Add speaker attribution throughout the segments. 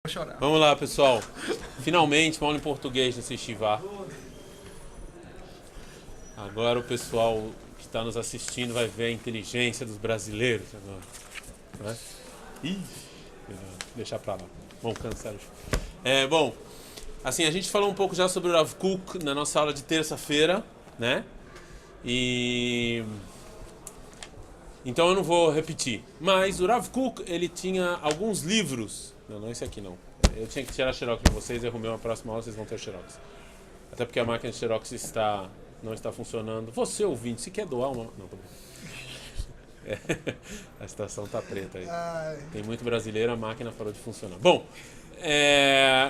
Speaker 1: Vou chorar.
Speaker 2: Vamos lá, pessoal. Finalmente, aula em português nesse Shivá. Agora o pessoal que está nos assistindo vai ver a inteligência dos brasileiros agora. Né? Ih, deixar pra lá. Bom, cancela. Bom, assim, a gente falou um pouco já sobre o Rav Kook na nossa aula de terça-feira, né? Então eu não vou repetir. Mas o Rav Kook, ele tinha alguns livros. Não esse aqui não. Eu tinha que tirar a xerox de vocês e arrumei uma próxima aula, vocês vão ter o xerox. Até porque a máquina de xerox não está funcionando. Você, ouvinte, se quer doar uma... Não, tô bem. A situação tá preta aí. Tem muito brasileiro, a máquina parou de funcionar. Bom,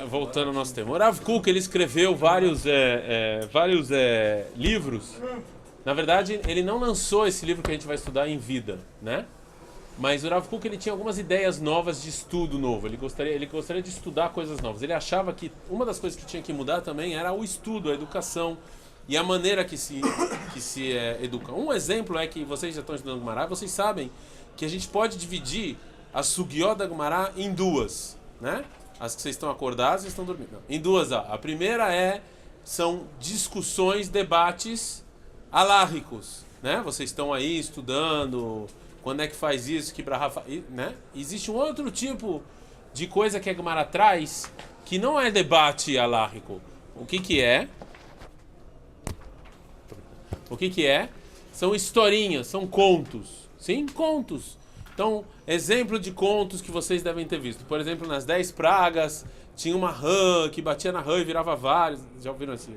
Speaker 2: voltando ao nosso tema. O Rav Kook, ele escreveu vários livros. Na verdade, ele não lançou esse livro que a gente vai estudar em vida, né? Mas o Rav Kook, ele tinha algumas ideias novas de estudo novo. Ele gostaria de estudar coisas novas. Ele achava que uma das coisas que tinha que mudar também era o estudo, a educação e a maneira que se educa. Um exemplo é que vocês já estão estudando Gumará, vocês sabem que a gente pode dividir a Sugiot da Gumará em duas, né? As que vocês estão acordados e estão dormindo. Não. Em duas. A primeira são discussões, debates alárricos, né? Vocês estão aí estudando... Quando é que faz isso, que Rafa, né? Existe um outro tipo de coisa que a Gemara traz que não é debate alárrico. O que é? O que é? São historinhas, são contos. Sim, contos. Então, exemplo de contos que vocês devem ter visto. Por exemplo, nas 10 pragas, tinha uma rã que batia na rã e virava vários. Já ouviram assim?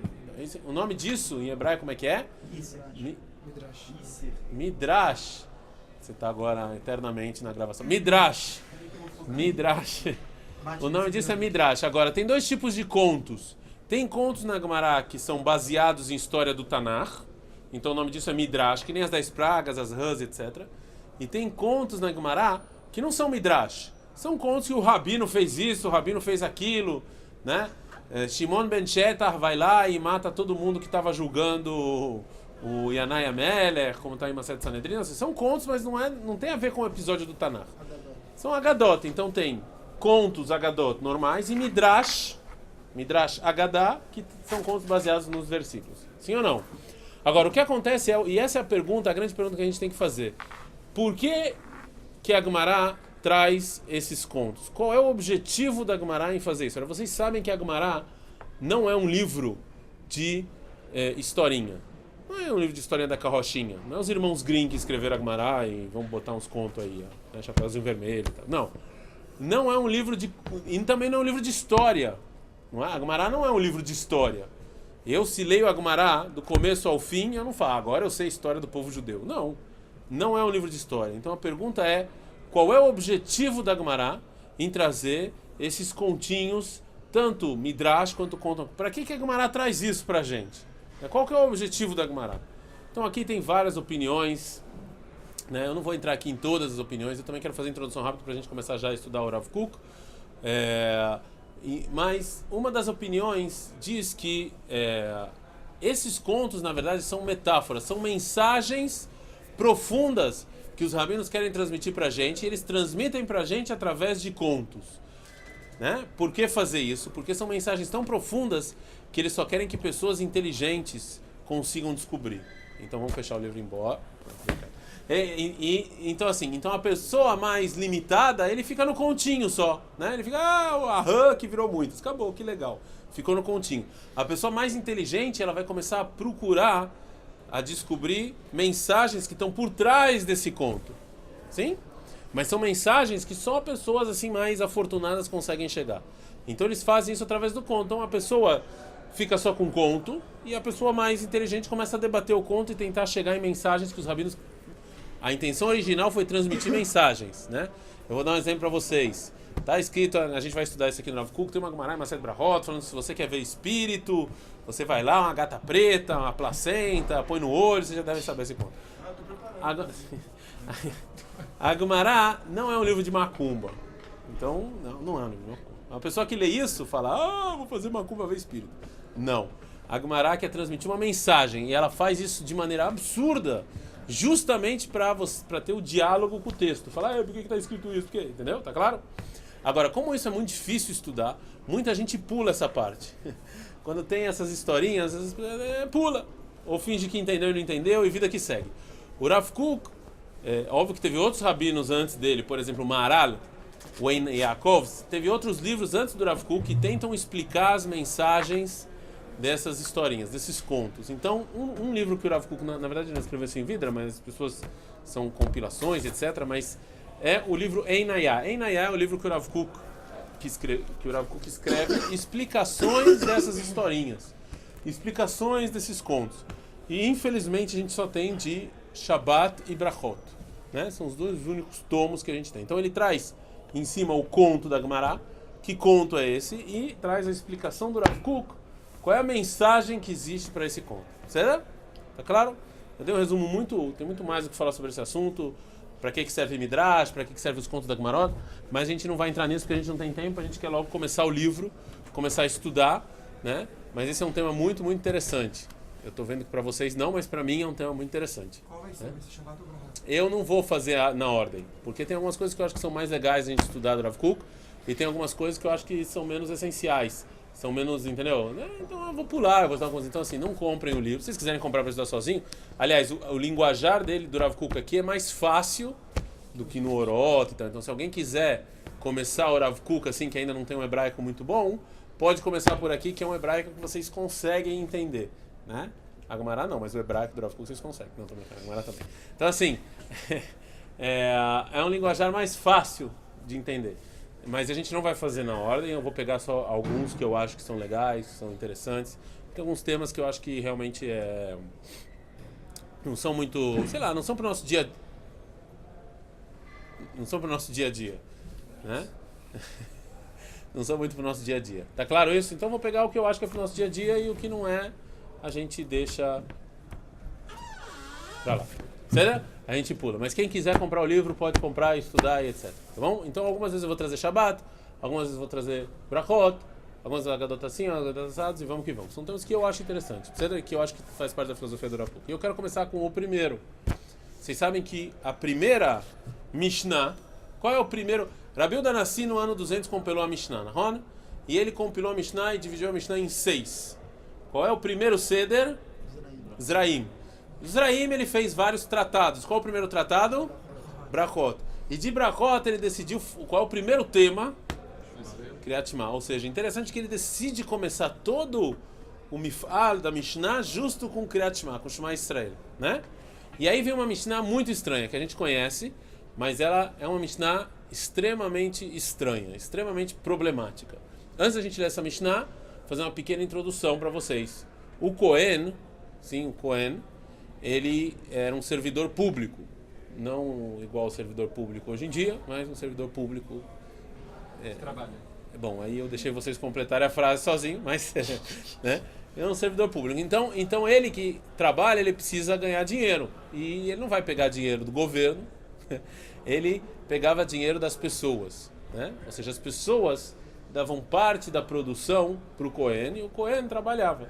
Speaker 2: O nome disso em hebraico como é que é?
Speaker 1: Midrash.
Speaker 2: Midrash. Você está agora eternamente na gravação. Midrash. O nome disso é Midrash. Agora, tem dois tipos de contos. Tem contos na Gemara que são baseados em história do Tanakh. Então o nome disso é Midrash, que nem as 10 pragas, as rãs, etc. E tem contos na Gemara que não são Midrash. São contos que o Rabino fez isso, o Rabino fez aquilo, né? Shimon ben Shetar vai lá e mata todo mundo que estava julgando o Yanai Ameler, como está em Masechet Sanedrin. Assim, são contos, mas não tem a ver com o episódio do Tanakh. São Agadot. Então tem contos Agadot normais e Midrash Agadá, que são contos baseados nos versículos. Sim ou não? Agora, o que acontece e essa é a grande pergunta que a gente tem que fazer. Por que a Gemara traz esses contos? Qual é o objetivo da Gemara em fazer isso? Vocês sabem que a Gemara não é um livro de historinha. Não é um livro de historinha da carrochinha. Não é os irmãos Grimm que escreveram a Gemara e vão botar uns contos aí, ó, né, Chapeuzinho Vermelho e tal. Não. Não é um livro de... E também não é um livro de história. Não é? A Gemara não é um livro de história. Se leio a Gemara do começo ao fim, eu não falo, agora eu sei a história do povo judeu. Não. Não é um livro de história. Então a pergunta é, qual é o objetivo da Gemara em trazer esses continhos, tanto Midrash quanto conto? Para que a Gemara traz isso pra gente? Qual que é o objetivo da Gemara? Então aqui tem várias opiniões, né? Eu não vou entrar aqui em todas as opiniões, eu também quero fazer a introdução rápida para a gente começar já a estudar o Rav Kook. Mas uma das opiniões diz que esses contos, na verdade, são metáforas, são mensagens profundas que os rabinos querem transmitir para a gente, e eles transmitem para a gente através de contos. Né? Por que fazer isso? Porque são mensagens tão profundas que eles só querem que pessoas inteligentes consigam descobrir. Então vamos fechar o livro embora. Então assim, a pessoa mais limitada, ele fica no continho só, né? Ele fica, a rã que virou muitos, acabou, que legal, ficou no continho. A pessoa mais inteligente, ela vai começar a procurar, a descobrir mensagens que estão por trás desse conto, sim? Mas são mensagens que só pessoas assim mais afortunadas conseguem chegar. Então eles fazem isso através do conto. Então a pessoa fica só com o conto e a pessoa mais inteligente começa a debater o conto e tentar chegar em mensagens que os rabinos... A intenção original foi transmitir mensagens, né? Eu vou dar um exemplo para vocês. Tá escrito, a gente vai estudar isso aqui no Rav Kook, tem uma Gemara em Masechet Brahot falando que se você quer ver espírito, você vai lá, uma gata preta, uma placenta, põe no olho, você já deve saber esse conto.
Speaker 1: Tô preparado.
Speaker 2: A Gemara não é um livro de macumba. Então, não é um livro de macumba. Uma pessoa que lê isso fala, vou fazer macumba ver espírito. Não. A Gemara quer transmitir uma mensagem e ela faz isso de maneira absurda, justamente para ter o diálogo com o texto. Falar, por que está escrito isso? Entendeu? Tá claro? Agora, como isso é muito difícil estudar, muita gente pula essa parte. Quando tem essas historinhas, pula. Ou finge que entendeu e não entendeu, e vida que segue. O Rav Kook, óbvio que teve outros rabinos antes dele, por exemplo, o Maharal, o Ein Yaakov, teve outros livros antes do Rav Kook que tentam explicar as mensagens dessas historinhas, desses contos. Então, um livro que o Rav Kook, na verdade, não escreveu assim em Vidra, mas as pessoas são compilações, etc., mas é o livro Ein Hayah. Ein Hayah é o livro que o Rav Kook escreve explicações dessas historinhas, explicações desses contos. E, infelizmente, a gente só tem de Shabbat e Brachot, né? São os dois únicos tomos que a gente tem. Então, ele traz em cima o conto da Gemara, que conto é esse, e traz a explicação do Rav Kook, qual é a mensagem que existe para esse conto. Certo? Tá claro? Eu dei um resumo tem muito mais do que falar sobre esse assunto, para que serve Midrash, para que serve os contos da Gemarot, mas a gente não vai entrar nisso porque a gente não tem tempo, a gente quer logo começar o livro, começar a estudar, né? Mas esse é um tema muito, muito interessante. Eu estou vendo que para vocês não, mas para mim é um tema muito interessante.
Speaker 1: Qual vai ser? Vai ser Shabbat ou Brachot?
Speaker 2: Eu não vou fazer na ordem, porque tem algumas coisas que eu acho que são mais legais a gente estudar do Rav Kook, e tem algumas coisas que eu acho que são menos essenciais, são menos, entendeu? Então eu vou pular, eu vou estudar uma coisa. Então assim, não comprem o livro. Se vocês quiserem comprar para estudar sozinho, aliás, o linguajar dele, do Rav Kook aqui, é mais fácil do que no Orot e tal. Então se alguém quiser começar o Rav Kook assim, que ainda não tem um hebraico muito bom, pode começar por aqui, que é um hebraico que vocês conseguem entender, né? A Gemara não, mas o hebraico do Rav Kook vocês conseguem. Não, também, a Gemara também. Então assim, é um linguajar mais fácil de entender. Mas a gente não vai fazer na ordem, eu vou pegar só alguns que eu acho que são legais, que são interessantes. Tem alguns temas que eu acho que realmente não são muito, sei lá, não são para o nosso dia a dia, né? Não são muito para o nosso dia a dia. Tá claro isso? Então eu vou pegar o que eu acho que é para o nosso dia a dia e o que não é, a gente deixa pra lá. Certo? A gente pula. Mas quem quiser comprar o livro pode comprar, estudar e etc. Tá bom? Então algumas vezes eu vou trazer Shabbat, algumas vezes eu vou trazer Brachot, algumas vezes Agadot assim, Agadot assados e vamos que vamos. São temas que eu acho interessantes, que eu acho que faz parte da filosofia do Rav Kook. E eu quero começar com o primeiro. Vocês sabem que a primeira Mishnah, qual é o primeiro? Rabi Yehuda Hanassi no ano 200 compilou a Mishnah, não? E ele compilou a Mishnah e dividiu a Mishnah em 6. Qual é o primeiro Seder? Zraim. Zraim ele fez vários tratados. Qual é o primeiro tratado? Brachot. E de Brachot ele decidiu qual é o primeiro tema? Kriyat Shema. Ou seja, interessante que ele decide começar todo o Mif'al da Mishnah justo com Kriyat Shema, com Shema Israel, né? E aí vem uma Mishnah muito estranha, que a gente conhece, mas ela é uma Mishnah extremamente estranha, extremamente problemática. Antes da gente ler essa Mishnah, vou fazer uma pequena introdução para vocês. O Cohen, sim, o Cohen, ele era um servidor público, não igual ao servidor público hoje em dia, mas um servidor público.
Speaker 1: Trabalha.
Speaker 2: Bom, aí eu deixei vocês completarem a frase sozinho, mas né? É um servidor público. Então ele que trabalha, ele precisa ganhar dinheiro. E ele não vai pegar dinheiro do governo, ele pegava dinheiro das pessoas, né? Ou seja, as pessoas davam parte da produção para o Cohen e o Cohen trabalhava.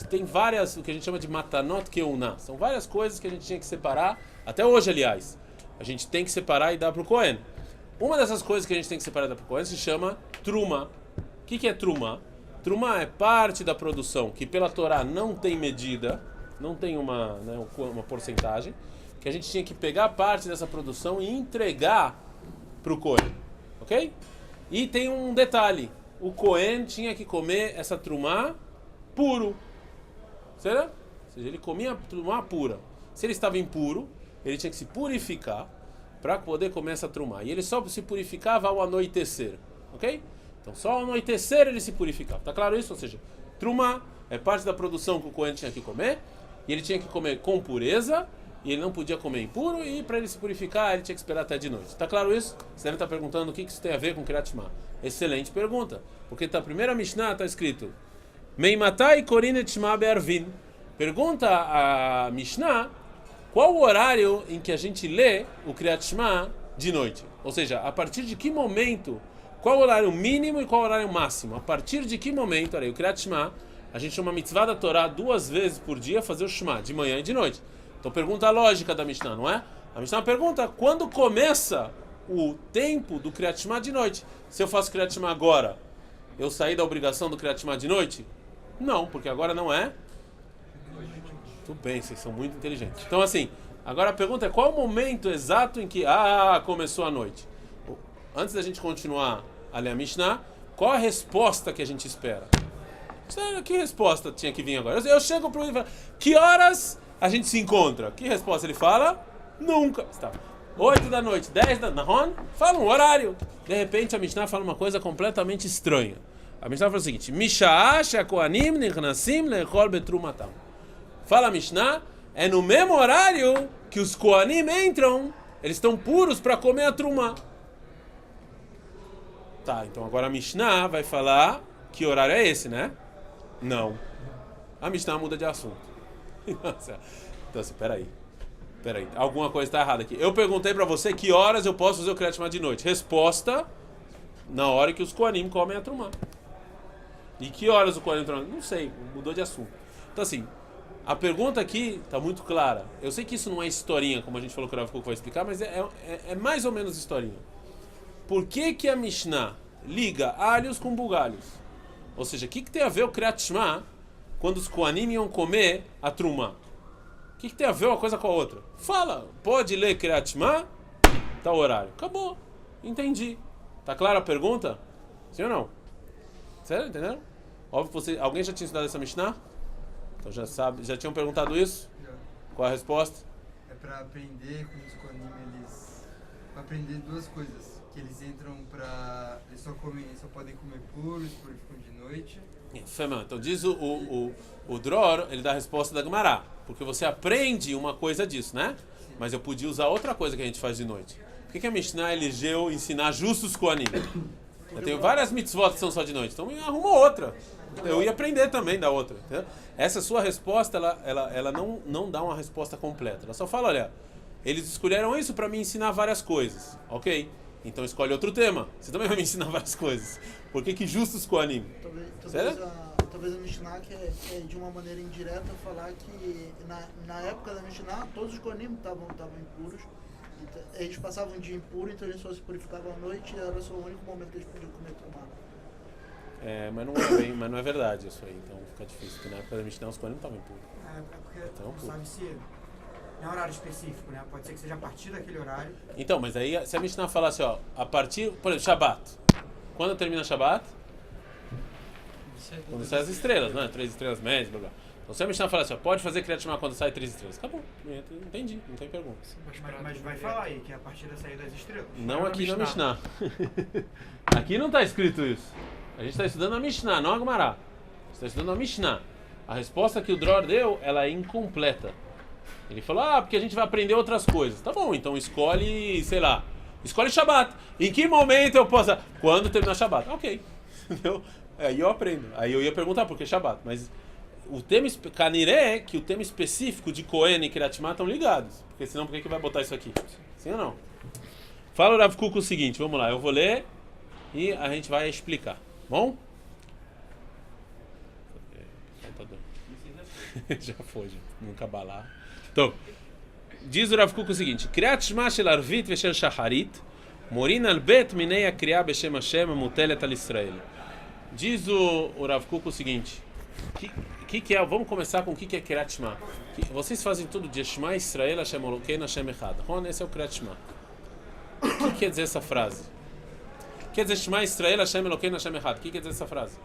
Speaker 2: Tem várias, o que a gente chama de matanot keuná. São várias coisas que a gente tinha que separar, até hoje, aliás. A gente tem que separar e dar para o Cohen. Uma dessas coisas que a gente tem que separar e dar para o Cohen se chama truma. O que é truma? Truma é parte da produção que pela Torá não tem medida, não tem uma porcentagem, que a gente tinha que pegar parte dessa produção e entregar para o Cohen. Ok? E tem um detalhe. O Cohen tinha que comer essa truma puro. Será? Ou seja, ele comia trumá pura. Se ele estava impuro, ele tinha que se purificar para poder comer essa trumá. E ele só se purificava ao anoitecer. Ok? Então só ao anoitecer ele se purificava. Tá claro isso? Ou seja, trumá é parte da produção que o Cohen tinha que comer. E ele tinha que comer com pureza. E ele não podia comer impuro. E para ele se purificar, ele tinha que esperar até de noite. Tá claro isso? Você deve estar perguntando o que isso tem a ver com Kriyat Shema. Excelente pergunta. Porque na primeira Mishnah está escrito Meimatai Korinet Shema Be'arvin. Pergunta a Mishnah qual o horário em que a gente lê o Kriyat Shema de noite. Ou seja, a partir de que momento, qual o horário mínimo e qual o horário máximo. A partir de que momento, olha aí, o Kriyat Shema, a gente chama mitzvah da Torá 2 vezes por dia fazer o Shema, de manhã e de noite. Então pergunta a lógica da Mishnah, não é? A Mishnah pergunta quando começa o tempo do Kriyat Shema de noite. Se eu faço Kriyat Shema agora, eu saí da obrigação do Kriyat Shema de noite? Não, porque agora não é. Tudo bem, vocês são muito inteligentes. Então assim, agora a pergunta é qual o momento exato em que começou a noite? Antes da gente continuar a ler a Mishnah, qual a resposta que a gente espera? Que resposta tinha que vir agora? Eu chego para ele e falo, que horas a gente se encontra? Que resposta ele fala? Nunca. 8 da noite, 10 da noite, fala um horário. De repente a Mishnah fala uma coisa completamente estranha. A Mishnah fala o seguinte, Misha'a she'kohanim nichnasim le'echol betrumatam. Fala a Mishnah, é no mesmo horário que os Kohanim entram, eles estão puros para comer a trumá. Tá, então agora a Mishnah vai falar que horário é esse, né? Não. A Mishnah muda de assunto. Então assim, peraí. Alguma coisa está errada aqui. Eu perguntei para você que horas eu posso fazer o Kriyat Shema de noite. Resposta, na hora que os Kohanim comem a trumá. E que horas o Kohanim trumá? Não sei, mudou de assunto. Então assim, a pergunta aqui está muito clara. Eu sei que isso não é historinha, como a gente falou que o Rav Kuk vai explicar, mas é mais ou menos historinha. Por que a Mishnah liga alhos com bugalhos? Ou seja, o que tem a ver o Kriyat Shema quando os Kohanim iam comer a trumá? O que tem a ver uma coisa com a outra? Fala, pode ler Kriyat Shema? Tá o horário. Acabou. Entendi. Tá clara a pergunta? Sim ou não? Sério? Entenderam? Óbvio que alguém já tinha estudado essa Mishnah? Então já tinham perguntado isso? Qual a resposta?
Speaker 3: É para aprender com os Kohanim, eles... Para aprender duas coisas. Que eles entram para... Eles só podem comer puros, purificam de noite.
Speaker 2: Então diz o Dror, ele dá a resposta da Gemara. Porque você aprende uma coisa disso, né? Sim. Mas eu podia usar outra coisa que a gente faz de noite. Por que a Mishnah elegeu ensinar justos Kohanim? Eu tenho várias mitzvot que são só de noite, então me arruma outra. Eu ia aprender também da outra. Entendeu? Essa sua resposta, ela não dá uma resposta completa. Ela só fala, olha, eles escolheram isso para me ensinar várias coisas. Ok, então escolhe outro tema. Você também vai me ensinar várias coisas. Por que justos Kohanim?
Speaker 4: Talvez a Mishnah quer de uma maneira indireta falar que na época da Mishnah todos os Kohanim estavam impuros. Eles passavam um dia impuro, então eles só se purificavam à noite e era só o único momento que eles podiam comer trumá.
Speaker 2: Mas não é verdade isso aí, então fica difícil, porque na época da Mishnah os Kohanim estavam impuros.
Speaker 1: Porque não sabe se não é horário específico, né? Pode ser que seja a partir daquele horário.
Speaker 2: Então, mas aí se a Mishnah falasse, ó, a partir, por exemplo, Shabbat. Quando termina Shabbat? Quando sai as estrelas, né? 3 estrelas médias, blá blá. Então se a Mishnah falasse, ó, pode fazer Kriyat Shema quando sai 3 estrelas. Acabou, entendi, não tem pergunta.
Speaker 1: Mas vai falar aí que é a partir da saída das estrelas.
Speaker 2: Não aqui na Mishnah. Aqui não está escrito isso. A gente está estudando a Mishnah, não a Gemara. A gente está estudando a Mishnah. A resposta que o Dror deu, ela é incompleta. Ele falou, porque a gente vai aprender outras coisas. Tá bom, então escolhe, sei lá, escolhe Shabbat. Em que momento eu posso... Quando terminar Shabbat. Ok. Entendeu? Aí eu aprendo. Aí eu ia perguntar por que Shabbat. Mas o tema... Caniré é que o tema específico de Kohen e Kriyat Shema estão ligados. Porque senão por que vai botar isso aqui? Sim ou não? Fala o Rav Kuk o seguinte, vamos lá. Eu vou ler e a gente vai explicar. Bom? Já foi, já. Nunca balar. Então, diz o Rav Kuk o seguinte: Kriyat Shema shel Arvit ve shel Shacharit morin al bet minei akriya beshem Hashem mutelet al Israel. Diz o Rav Kuk o seguinte: que é? Vamos começar com o que é Kriyat Shema. Vocês fazem tudo de Shema Israel Hashem Elokeinu Hashem Echad. Esse é o Kriyat Shema. O que quer dizer essa frase? Quer dizer Shema Israel Hashem Elokeinu Hashem Echad. O que quer dizer essa frase?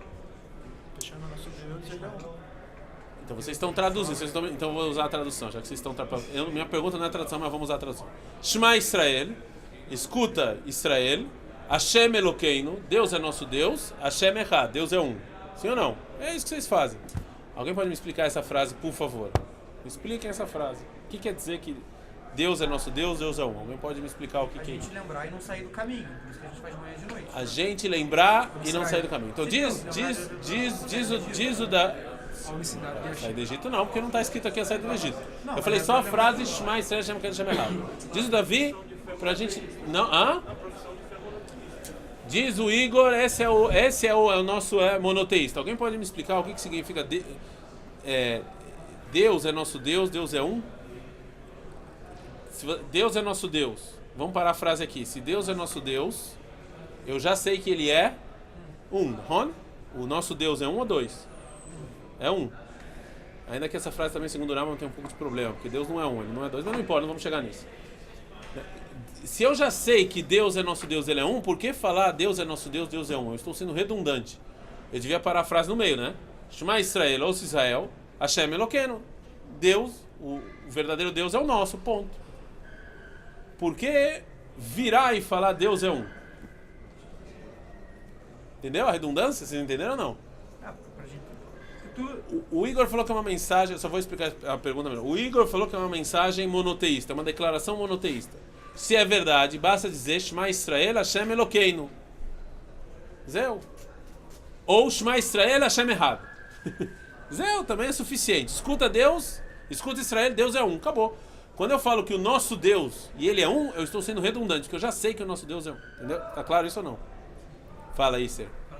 Speaker 2: Então vocês estão traduzindo, então eu vou usar a tradução, já que vocês estão minha pergunta não é a tradução, mas vamos usar a tradução. Shema Israel, escuta Israel, Hashem Elokeinu, Deus é nosso Deus, Hashem Echad, Deus é um. Sim ou não? É isso que vocês fazem. Alguém pode me explicar essa frase, por favor? Me expliquem essa frase. O que quer dizer que Deus é nosso Deus, Deus é um? Alguém pode me explicar o que é isso?
Speaker 1: A gente lembrar e não sair do caminho, por isso que a gente faz de manhã e de noite.
Speaker 2: A gente lembrar e não sair do caminho. Então diz o da... Sair do Egito não, porque não está escrito aqui a saída do Egito. Eu falei só a frase Shema Israel Hashem Elokeinu Hashem Echad. Diz o Davi pra gente... Não, Diz o Igor, esse é o nosso monoteísta. Alguém pode me explicar o que significa Deus é nosso Deus, Deus é um? Deus é nosso Deus. vamos parar a frase aqui. Se Deus é nosso Deus, eu já sei que ele é um. O nosso Deus é um ou dois? É um. Ainda que essa frase também, segundo o Rambam, tem um pouco de problema, porque Deus não é um, ele não é dois, mas não importa, não vamos chegar nisso. Se eu já sei que Deus é nosso Deus, ele é um, por que falar Deus é nosso Deus, Deus é um? Eu estou sendo redundante. Eu devia parar a frase no meio, né? Shema Israel, ouça Israel, Hashem Eloqueno. Deus, o verdadeiro Deus é o nosso, ponto. Por que virar e falar Deus é um? Entendeu a redundância? Vocês entenderam ou não?
Speaker 1: Pra gente...
Speaker 2: O Igor falou que é uma mensagem, eu só vou explicar a pergunta melhor. O Igor falou que é uma mensagem monoteísta, uma declaração monoteísta. Se é verdade, basta dizer Shema Israel, Hashem Eloqueno. Zeu. Ou Shema Israel, Hashem Errado. Zeu, também é suficiente. Escuta Deus, escuta Israel, Deus é um. Acabou. Quando eu falo que o nosso Deus, e ele é um, eu estou sendo redundante, porque eu já sei que o nosso Deus é um. Entendeu? Tá claro isso ou não? Fala aí, Ser.
Speaker 5: Pra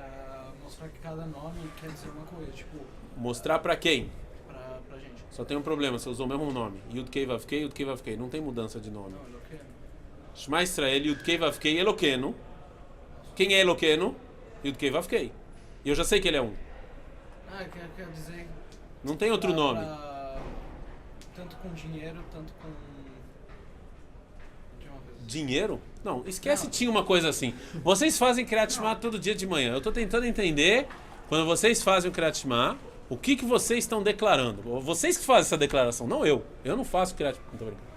Speaker 5: mostrar que cada nome quer dizer uma coisa, tipo...
Speaker 2: Mostrar pra quem?
Speaker 5: Pra gente.
Speaker 2: Só tem um problema, você usou o mesmo nome. Yud Kei Vav Kei, Yud Kei Vav Kei. Não tem mudança de nome.
Speaker 5: Não, ele é o quê?
Speaker 2: Shema Israel, Yud Kei Vav Kei, Eloqueno. Quem é Eloqueno? Yud Kei Vav Kei. E eu já sei que ele é um.
Speaker 5: Ah, quer dizer...
Speaker 2: Não tem outro nome.
Speaker 5: Tanto com dinheiro, tanto com... De uma vez.
Speaker 2: Dinheiro? Não, esquece,
Speaker 5: Não.
Speaker 2: tinha uma coisa assim. Vocês fazem Kriyat Shema todo dia de manhã. Eu estou tentando entender, quando vocês fazem o Kriyat Shema, o que vocês estão declarando. Vocês que fazem essa declaração, não eu. Eu não faço Kriyat Shema. Muito obrigado.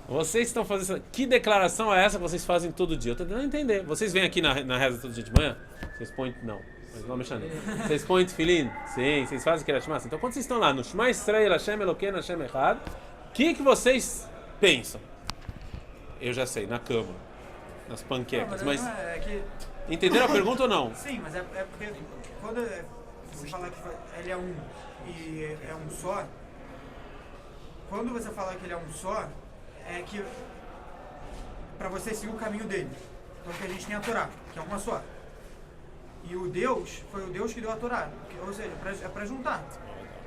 Speaker 2: Vocês estão fazendo essa... Que declaração é essa que vocês fazem todo dia? Eu estou tentando entender. Vocês vêm aqui na reza todo dia de manhã? Vocês põem... Não. Mas não mexendo. Vocês põem tefilim? Sim. Vocês fazem Kriyat Shema? Então quando vocês estão lá no Shema Israel, Hashem Eloqueno, Hashem Echad, o que vocês pensam? Eu já sei, na cama. Nas panquecas.
Speaker 1: Não,
Speaker 2: Mas
Speaker 1: não é que...
Speaker 2: entenderam a pergunta ou não?
Speaker 1: Sim, mas é porque quando você fala que ele é um e é um só, quando você fala que ele é um só, é que para você seguir o caminho dele. Então que a gente tem a Torá, que é uma só. E o Deus foi o Deus que deu a Torá, ou seja, é para juntar.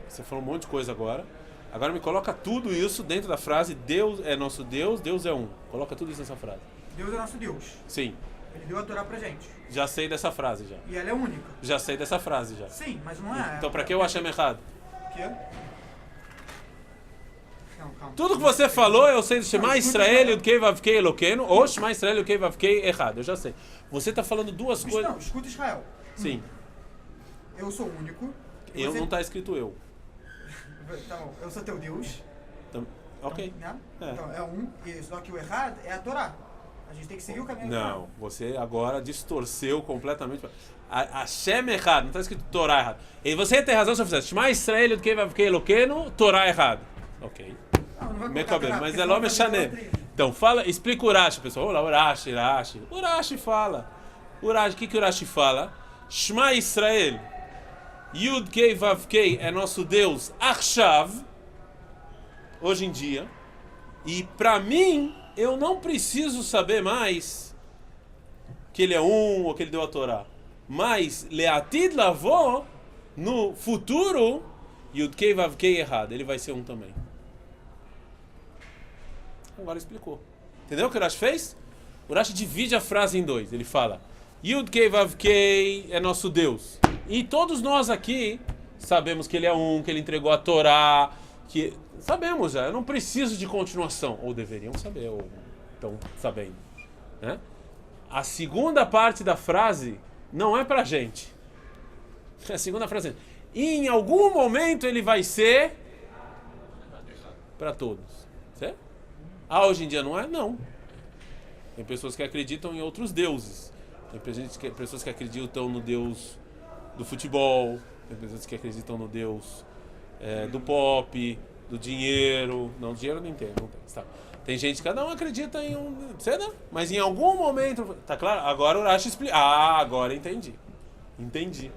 Speaker 2: Você falou um monte de coisa agora. Agora me coloca tudo isso dentro da frase Deus é nosso Deus, Deus é um. Coloca tudo isso nessa frase.
Speaker 1: Deus é nosso Deus.
Speaker 2: Sim.
Speaker 1: Ele deu a Torá pra gente.
Speaker 2: Já sei dessa frase já.
Speaker 1: E ela é única.
Speaker 2: Já sei dessa frase já.
Speaker 1: Sim, mas não é.
Speaker 2: Então pra que eu achei errado?
Speaker 1: Quê? Não, calma.
Speaker 2: Tudo que você falou, eu sei do Shema Israel, Yud Kei Vav Kei Eloqueno, ou Shema Israel, Yud Kei Vav Kei errado. Eu já sei. Você está falando duas coisas.
Speaker 1: Não, escuta Israel.
Speaker 2: Sim.
Speaker 1: Eu sou único.
Speaker 2: Eu não está escrito eu.
Speaker 1: Tá bom, eu sou teu Deus.
Speaker 2: Ok.
Speaker 1: Né?
Speaker 2: É.
Speaker 1: Então é um, só que o errado é a Torá. A gente tem que seguir o caminho.
Speaker 2: Não, você agora distorceu completamente. A Shem errado, não está escrito Torá errado. E você tem razão se você fizer Shema Israel, Yud Kei Vav Kei Eloqueno, Torá errado. Ok.
Speaker 1: Não vai
Speaker 2: Meu
Speaker 1: colocar
Speaker 2: cabelo,
Speaker 1: Torá,
Speaker 2: mas
Speaker 1: porque
Speaker 2: é
Speaker 1: senão
Speaker 2: Lome
Speaker 1: vai fazer
Speaker 2: Shané.
Speaker 1: outra.
Speaker 2: Então, fala, explica o Urashi, pessoal. Olá, Urashi. Urashi fala. Urashi, o que Urashi fala? Shema Israel, Yud Kei Vav Kei é nosso Deus Achav, hoje em dia. E para mim, eu não preciso saber mais que ele é um ou que ele deu a Torá. Mas, Leatid Lavó, no futuro, Yud Kei Vav Kei errado. Ele vai ser um também. Agora explicou. Entendeu o que o Urashi fez? O Urashi divide a frase em dois. Ele fala, Yud Kei Vav Kei é nosso Deus. E todos nós aqui sabemos que ele é um, que ele entregou a Torá, que... Sabemos já, eu não preciso de continuação. Ou deveriam saber, ou estão sabendo. Né? A segunda parte da frase não é pra gente. A segunda frase é, em algum momento ele vai ser para todos. Certo? Ah, hoje em dia não é? Não. Tem pessoas que acreditam em outros deuses. Tem pessoas que acreditam no Deus do futebol. Tem pessoas que acreditam no Deus do pop, do dinheiro. Não, dinheiro não tem. Tá. Tem gente, cada um acredita em um... Mas em algum momento... Tá claro? Agora o Urashi explica. Ah, agora entendi. Entendi.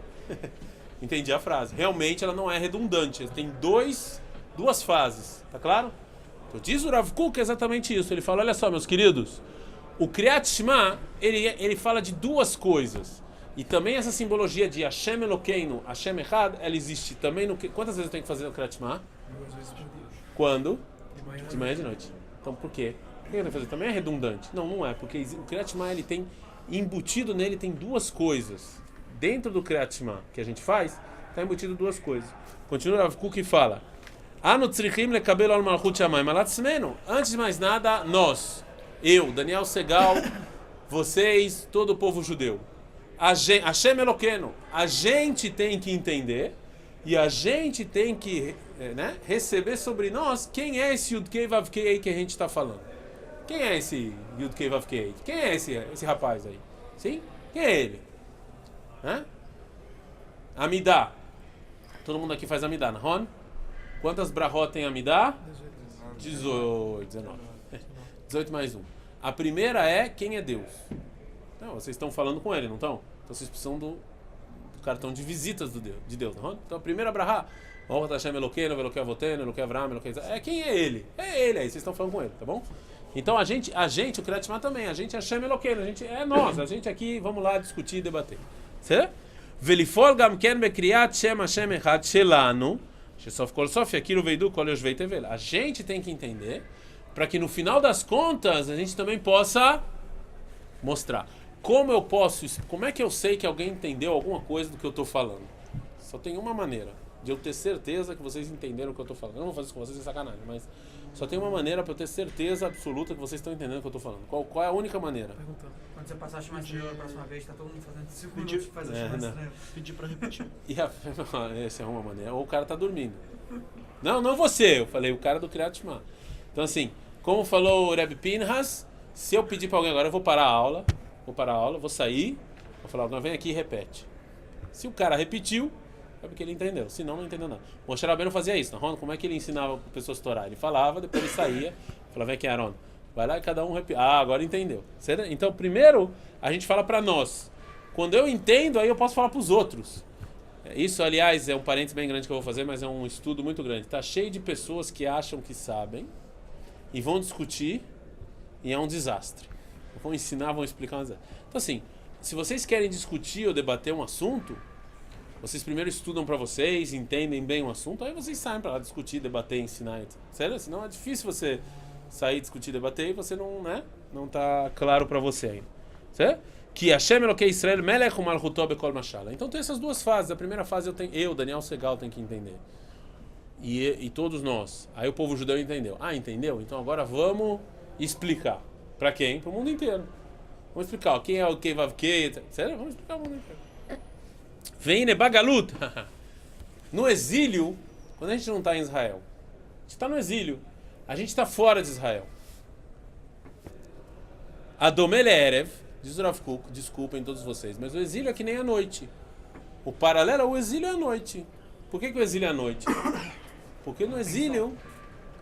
Speaker 2: Entendi a frase. Realmente ela não é redundante. Tem duas fases. Tá claro? Então, diz o Rav Kuk exatamente isso. Ele fala, olha só, meus queridos. O Kriyat Shema, ele fala de duas coisas. E também essa simbologia de Hashem Eloqueno, Hashem Echad, ela existe também no... Quantas vezes eu tenho que fazer o Kriyat Shema?
Speaker 5: 2 vezes por dia.
Speaker 2: Quando?
Speaker 5: De manhã
Speaker 2: De manhã e de noite. Então por quê? que ele vai fazer? Também é redundante. Não, não é, porque o Kriyat Shema, ele tem, embutido nele tem duas coisas. Dentro do Kriyat Shema que a gente faz, está embutido duas coisas. Continua o Rav Kook e fala: Anu tzrichim lekabel al malchut shamayim al atzmenu. Antes de mais nada, nós, eu, Daniel Segal, vocês, todo o povo judeu, Hashem Eloqueno, a gente tem que entender e a gente tem que receber sobre nós quem é esse Yud-Kei Vav-Kei aí que a gente está falando. Quem é esse Yud-Kei Vav-Kei? Quem é esse rapaz aí? Sim? Quem é ele? Amidá. Todo mundo aqui faz Amidá, não? Quantas brahot tem Amidá? 18, 19. 18 mais 1. A primeira é quem é Deus. Então, vocês estão falando com ele, não estão? Então vocês precisam do cartão de visitas de Deus, não? Então a primeira brahá, Hashem Eloqueno, Eloquei Avoteno, Eloquei Avraham, Eloquei... Quem é ele? É ele aí, vocês estão falando com ele, tá bom? Então a gente, o Kriyat Shema também, a gente é Hashem Eloqueno, a gente é nós, a gente aqui, vamos lá discutir e debater. Certo? Velifol gam ken bekriyat Shem Hashem echad shelanu, shesof kol sof yakiru veidu kol yoshvei tevel. A gente tem que entender, para que no final das contas a gente também possa mostrar. Como é que eu sei que alguém entendeu alguma coisa do que eu estou falando? Só tem uma maneira de eu ter certeza que vocês entenderam o que eu estou falando. Eu não vou fazer isso com vocês, é sacanagem, mas só tem uma maneira para eu ter certeza absoluta que vocês estão entendendo o que eu estou falando. Qual é a única maneira?
Speaker 1: Perguntando. Quando você passar a chama estrela a próxima vez, tá todo mundo fazendo 5 minutos pra fazer a chama estrela.
Speaker 4: Pedir pra repetir.
Speaker 2: Essa é uma maneira. Ou o cara está dormindo. Não você. Eu falei o cara do Kriyat Shema. Então assim, como falou o Rebbe Pinhas, se eu pedir para alguém agora, eu vou parar a aula, vou sair, vou falar, agora vem aqui e repete. Se o cara repetiu, é porque ele entendeu, senão não entendeu nada. O Moshe Rabbeinu fazia isso, não? Como é que ele ensinava a pessoa a estourar? Ele falava, depois ele saía, falava, vem aqui, Aaron, vai lá e cada um repete. Agora entendeu. Certo? Então, primeiro, a gente fala para nós. Quando eu entendo, aí eu posso falar para os outros. Isso, aliás, é um parênteses bem grande que eu vou fazer, mas é um estudo muito grande. Está cheio de pessoas que acham que sabem e vão discutir e é um desastre. Vão ensinar, vão explicar um desastre. Então, assim, se vocês querem discutir ou debater um assunto, vocês primeiro estudam para vocês, entendem bem o assunto, aí vocês saem para lá discutir, debater, ensinar, etc. Sério? Senão é difícil você sair, discutir, debater e você não tá claro para você ainda. Certo? Que Hashem Elokei Israel Melech Umalchuto Bekol Mashala. Então tem essas duas fases. A primeira fase eu, Daniel Segal, tenho que entender. E todos nós. Aí o povo judeu entendeu. Entendeu? Então agora vamos explicar. Para quem? Para o mundo inteiro. Vamos explicar. Quem é o Kei Vav Kei? Sério? Vamos explicar o mundo inteiro. Vem Nebagalut. No exílio, quando a gente não está em Israel, a gente está no exílio. A gente está fora de Israel. Adomele Erev, diz o Rav Kook, desculpem todos vocês, mas o exílio é que nem a noite. O paralelo ao exílio é a noite. Por que o exílio é a noite? Porque no exílio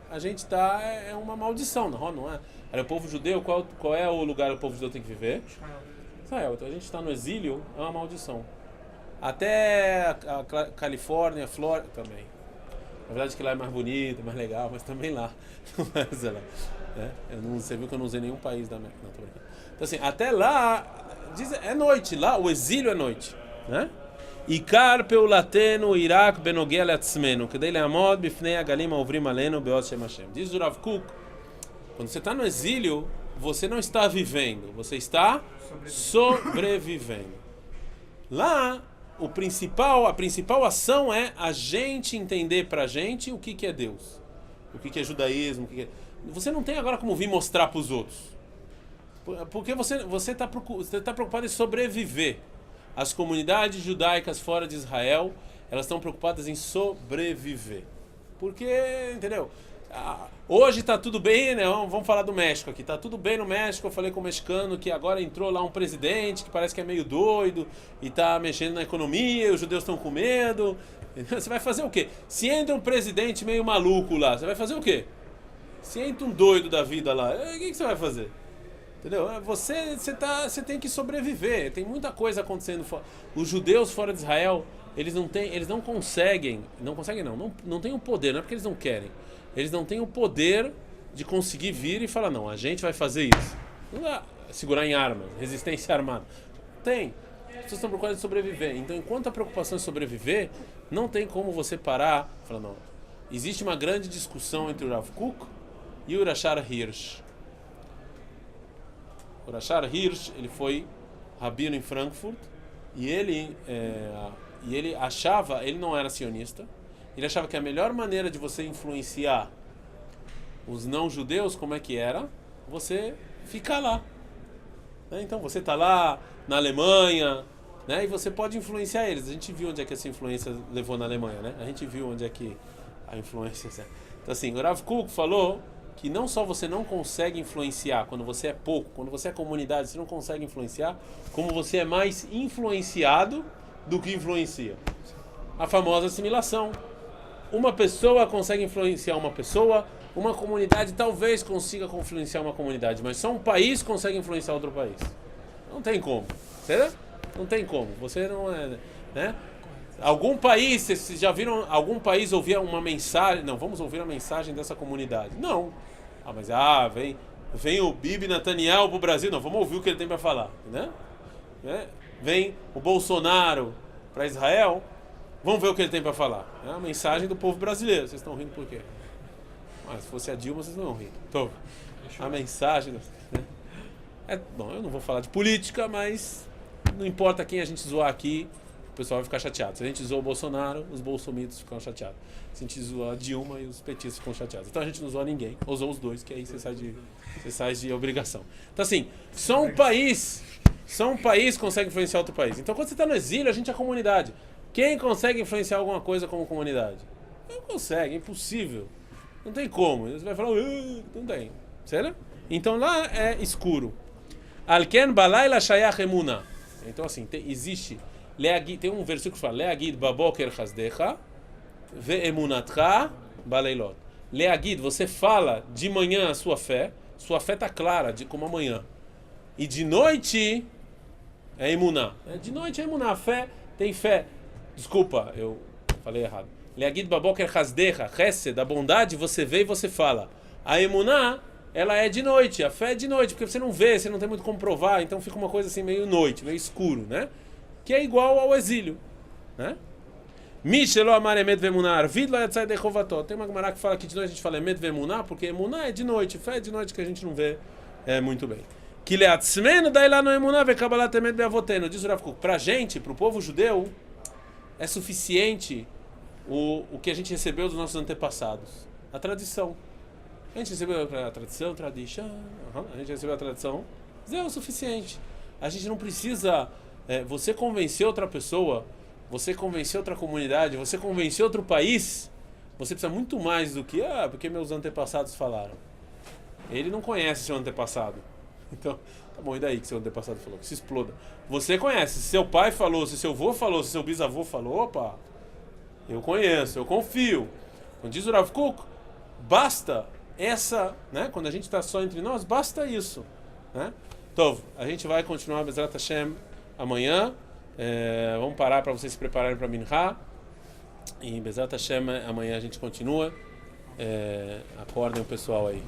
Speaker 2: a gente está, é uma maldição, não é? O povo judeu, qual é o lugar que o povo judeu tem que viver? Israel. Então a gente está no exílio, é uma maldição. Até a Califórnia, Flórida também. Na verdade que lá é mais bonito, mais legal, mas também lá. Mas, você viu que eu não usei nenhum país da América. Não, tô brincando. Então assim, até lá, é noite, lá o exílio é noite, né? Ikar peulatenu Irak benogea leatzmenu, kedei leamod bifnei agalim haovrim alenu beod Shem Hashem. Diz o Rav Kook, quando você está no exílio, você não está vivendo, você está sobrevivendo. Lá, a principal ação é a gente entender pra gente o que é Deus, o que é judaísmo, Você não tem agora como vir mostrar para os outros, porque você está preocupado em sobreviver. As comunidades judaicas fora de Israel, elas estão preocupadas em sobreviver, porque, entendeu? Hoje está tudo bem, né? Vamos falar do México aqui. Está tudo bem no México. Eu falei com o mexicano que agora entrou lá um presidente que parece que é meio doido e está mexendo na economia, e os judeus estão com medo. Você vai fazer o quê? Se entra um presidente meio maluco lá, você vai fazer o quê? Se entra um doido da vida lá, o que você vai fazer? Entendeu? Você tem que sobreviver. Tem muita coisa acontecendo. Os judeus fora de Israel, eles não conseguem, não têm o poder, não é porque eles não querem. Eles não têm o poder de conseguir vir e falar, não, a gente vai fazer isso. Não dá segurar em armas, resistência armada. Tem. As pessoas estão procurando sobreviver. Então, enquanto a preocupação é sobreviver, não tem como você parar e falar, não. Existe uma grande discussão entre o Rav Kook e o Rashar Hirsch. O Rashar Hirsch, ele foi rabino em Frankfurt e ele achava, ele não era sionista, ele achava que a melhor maneira de você influenciar os não-judeus, como é que era? Você ficar lá. Né? Então você está lá na Alemanha, né? E você pode influenciar eles. A gente viu onde é que essa influência levou na Alemanha, né? A gente viu onde é que a influência... Então assim, o Rav Kook falou que não só você não consegue influenciar quando você é pouco, quando você é comunidade, você não consegue influenciar, como você é mais influenciado do que influencia. A famosa assimilação. Uma pessoa consegue influenciar uma pessoa, uma comunidade talvez consiga influenciar uma comunidade, mas só um país consegue influenciar outro país. Não tem como, certo? Não tem como. Você não é, né? Algum país, vocês já viram algum país ouvir uma mensagem? Não, vamos ouvir a mensagem dessa comunidade. Não. Vem o Bibi Netanyahu pro Brasil. Não, vamos ouvir o que ele tem para falar, né? Vem o Bolsonaro para Israel. Vamos ver o que ele tem para falar. É a mensagem do povo brasileiro. Vocês estão rindo por quê? Se fosse a Dilma, vocês não iam rir. Então, a mensagem... Né? Bom, eu não vou falar de política, mas não importa quem a gente zoar aqui, o pessoal vai ficar chateado. Se a gente zoa o Bolsonaro, os bolsomitos ficam chateados. Se a gente zoa a Dilma, e os petistas ficam chateados. Então a gente não zoa ninguém. Ou zoa os dois, que aí você sai de obrigação. Então assim, só um país consegue influenciar outro país. Então quando você está no exílio, a gente é comunidade. Quem consegue influenciar alguma coisa como comunidade? Não consegue, é impossível. Não tem como. Você vai falar, não tem. Certo? Então lá é escuro. Alken balayla shayach emunah. Então assim, tem um versículo que fala, Leagid baboker chasdecha ve'emunatcha balaylot. Leagid, você fala de manhã a sua fé está clara, como amanhã. E de noite é emuná. De noite é emuná. Tem fé. Desculpa, eu falei errado. Leagid baboker chasdecha, chesed, da bondade, você vê e você fala. A emuná, ela é de noite, a fé é de noite, porque você não vê, você não tem muito como provar, então fica uma coisa assim meio noite, meio escuro, né? Que é igual ao exílio, né? Mishelo amar emet vemuná arvid la yatzai dechovatot. Tem uma Gemara que fala que de noite a gente fala emet vemuná, porque emuná é de noite, fé é de noite que a gente não vê muito bem. Que leatzmenu dai lá no emuná ve kabalat emet beavotenu. Diz o Rav Kook, pra gente, pro povo judeu, é suficiente o que a gente recebeu dos nossos antepassados. A tradição. A gente recebeu a tradição, a gente recebeu a tradição, é o suficiente. A gente não precisa... você convencer outra pessoa, você convencer outra comunidade, você convencer outro país, você precisa muito mais do que, porque meus antepassados falaram. Ele não conhece seu antepassado. Então, tá bom, e daí que seu antepassado falou? Que se exploda. Você conhece, se seu pai falou, se seu avô falou, se seu bisavô falou, opa, eu conheço, eu confio. Quando diz o Rav Kook, basta essa, né? Quando a gente está só entre nós, basta isso, né? Então, a gente vai continuar Bezrat Hashem amanhã. Vamos parar para vocês se prepararem para Minha. E Bezrat Hashem amanhã a gente continua. Acordem o pessoal aí.